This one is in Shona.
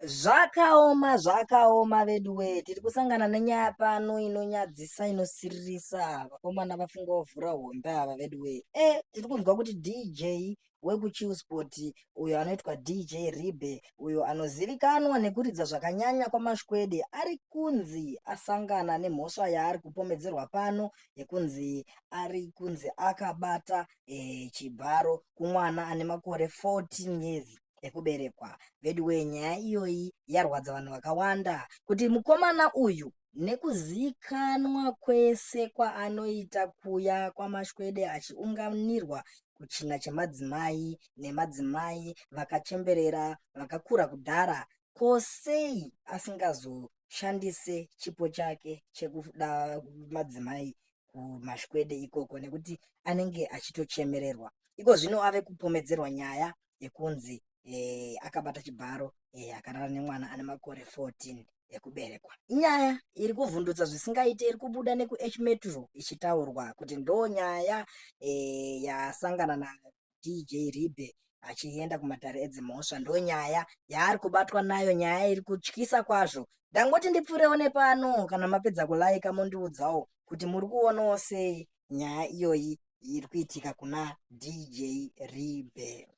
Zvakaoma veduwe, tiri kusangana nenyaya pano inonyadzisa inosiririsa. Vakomana vafunga kuvhura hombe ava veduwe. Tiri kunzwa kuti DJ wekuChillspot uyo anoitwa DJ Ribe uyo anozivikanwa nekuridza zvakanyanya kwaMashkwede ari kunzi asangana nemhosva yaari kupomedzerwa pano yekunzi ari kunzi akabata chibharo kumwana ane makore 14 years ekuberekwa. Veduwe, nyaya iyoyi yarwadza vanhu vakawanda kuti mukomana uyu nekuzikanwa kwese kwaanoita kuya kwaMashkwede achiunganirwa kuchina chemadzimai nemadzimai vakachemberera vakakura kudhara, kosei asingazoshandise chipo chake chekuda madzimai kuMashkwede ikoko nekuti anenge achitochemererwa. Iko zvino ave kupomedzerwa nyaya yekunzi akabata chibharo akarara nemwana ane makore 14 ekuberekwa. Inyaya iri kuvhundutsa zvisingaite, iri kubuda nekuH-Metro ichitaurwa kuti ndo nyaya yasangana naDJ Ribe achienda kumatare edzimhosva, ndo nyaya yaari kubatwa nayo, nyaya iri kutyisa kwazvo. Ndangoti ndipfurewo nepano kana mapedza kulaika mondiudzawo kuti muri kuonawo sei nyaya iyoyi iri kuitika kuna DJ Ribe.